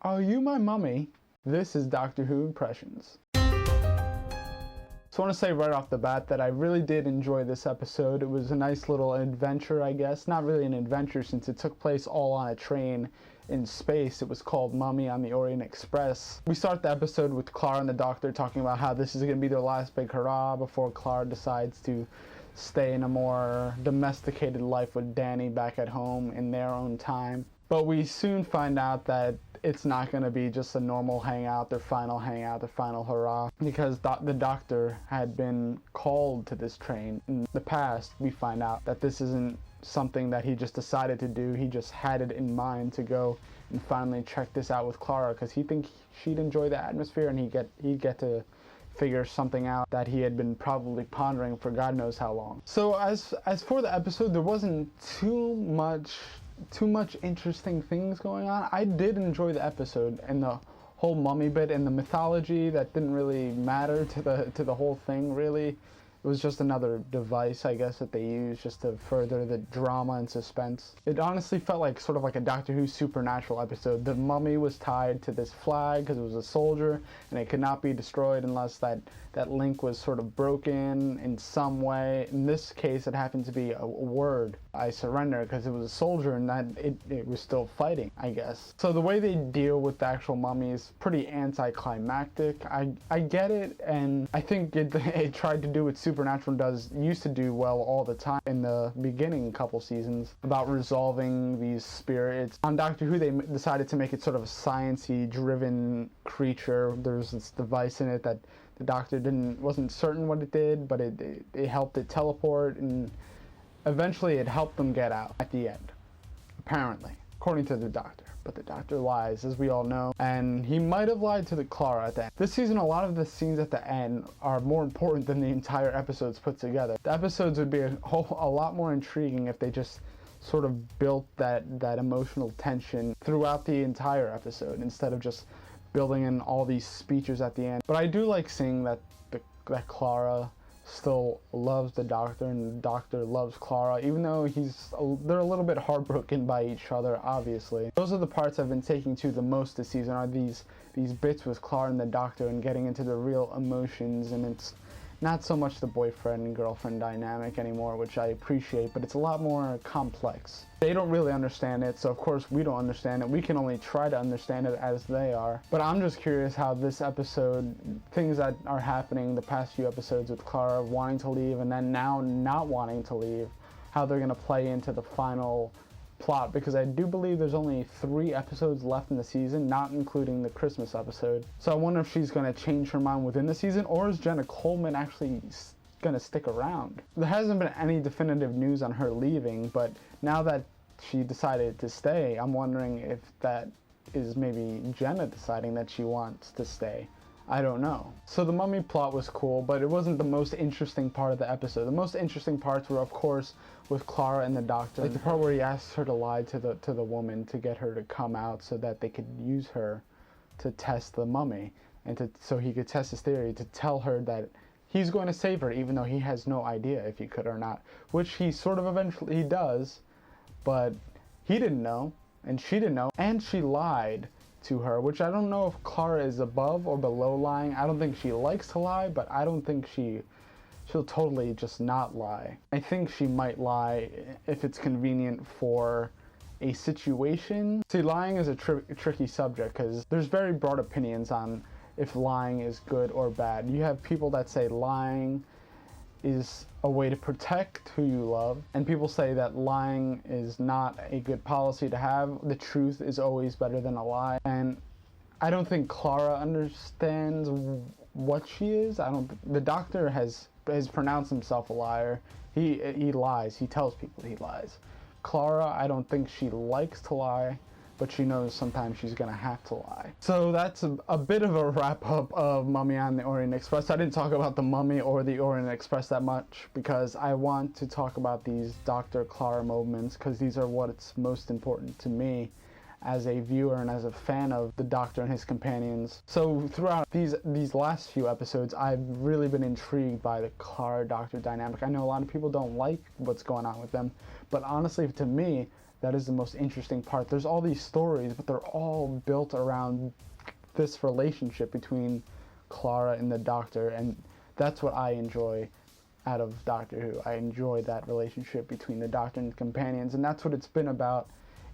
Are you my mummy? This is Doctor Who Impressions. So I want to say right off the bat that I really did enjoy this episode. It was a nice little adventure, I guess. Not really an adventure since it took place all on a train in space. It was called Mummy on the Orient Express. We start the episode with Clara and the Doctor talking about how this is going to be their last big hurrah before Clara decides to stay in a more domesticated life with Danny back at home in their own time. But we soon find out that it's not going to be just a normal hangout, their final hurrah, because the Doctor had been called to this train. In the past, we find out that this isn't something that he just decided to do. He just had it in mind to go and finally check this out with Clara, because he thinks she'd enjoy the atmosphere and he'd get to figure something out that he had been probably pondering for God knows how long. So as for the episode, there wasn't too much interesting things going on. I did enjoy the episode and the whole mummy bit and the mythology that didn't really matter to the whole thing, really. It was just another device, I guess, that they used just to further the drama and suspense. It honestly felt like sort of like a Doctor Who supernatural episode. The mummy was tied to this flag because it was a soldier and it could not be destroyed unless that link was sort of broken in some way. In this case, it happened to be a word, I surrender, because it was a soldier and that it was still fighting, I guess. So the way they deal with the actual mummy is pretty anticlimactic. I get it, and I think it tried to do what Supernatural used to do well all the time in the beginning couple seasons about resolving these spirits. On Doctor Who, they decided to make it sort of a sciencey driven creature. There's this device in it that the Doctor wasn't certain what it did, but it helped it teleport, and eventually it helped them get out at the end, apparently, according to the Doctor. But the Doctor lies, as we all know, and he might have lied to the Clara at the end. This season, a lot of the scenes at the end are more important than the entire episodes put together. The episodes would be a lot more intriguing if they just sort of built that emotional tension throughout the entire episode instead of just building in all these speeches at the end. But I do like seeing that Clara still loves the Doctor and the Doctor loves Clara, even though they're a little bit heartbroken by each other, obviously. Those are the parts I've been taking to the most this season, are these bits with Clara and the Doctor and getting into the real emotions, and it's not so much the boyfriend and girlfriend dynamic anymore, which I appreciate, but it's a lot more complex. They don't really understand it, so of course we don't understand it. We can only try to understand it as they are. But I'm just curious how this episode, things that are happening the past few episodes with Clara wanting to leave and then now not wanting to leave, how they're going to play into the final plot, because I do believe there's only 3 episodes left in the season, not including the Christmas episode. So I wonder if she's going to change her mind within the season, or is Jenna Coleman actually going to stick around? There hasn't been any definitive news on her leaving, but now that she decided to stay, I'm wondering if that is maybe Jenna deciding that she wants to stay. I don't know. So the mummy plot was cool, but it wasn't the most interesting part of the episode. The most interesting parts were, of course, with Clara and the Doctor. Like the part where he asks her to lie to the woman to get her to come out so that they could use her to test the mummy, and so he could test his theory, to tell her that he's going to save her even though he has no idea if he could or not, which he sort of eventually does, but he didn't know and she didn't know, and she lied to her, which I don't know if Clara is above or below lying. I don't think she likes to lie, but I don't think she'll totally just not lie. I think she might lie if it's convenient for a situation. See, lying is a tricky subject because there's very broad opinions on if lying is good or bad. You have people that say lying is a way to protect who you love, and people say that lying is not a good policy to have. The truth is always better than a lie, and I don't think Clara understands what she is. The Doctor has pronounced himself a liar. He lies. He tells people he lies. Clara, I don't think she likes to lie, but she knows sometimes she's gonna have to lie. So that's a bit of a wrap-up of Mummy on the Orient Express. I didn't talk about the Mummy or the Orient Express that much because I want to talk about these Dr. Clara moments, because these are what's most important to me as a viewer and as a fan of the Doctor and his companions. So throughout these last few episodes, I've really been intrigued by the Clara Doctor dynamic. I know a lot of people don't like what's going on with them, but honestly, to me, That is the most interesting part. There's all these stories, but they're all built around this relationship between Clara and the Doctor, and that's what I enjoy out of Doctor Who. I enjoy that relationship between the Doctor and the companions, and that's what it's been about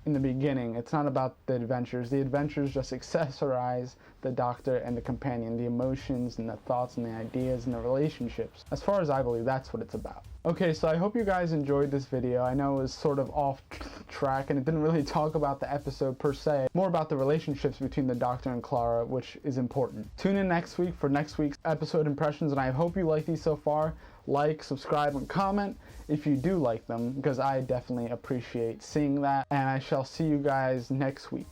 in the beginning. It's not about the adventures. The adventures just accessorize the Doctor and the companion, the emotions and the thoughts and the ideas and the relationships. As far as I believe, that's what it's about. Okay, so I hope you guys enjoyed this video. I know it was sort of off track and it didn't really talk about the episode per se, more about the relationships between the Doctor and Clara, which is important. Tune in next week for next week's episode impressions, and I hope you like these so far. Like, subscribe, and comment if you do like them, because I definitely appreciate seeing that, and I shall see you guys next week.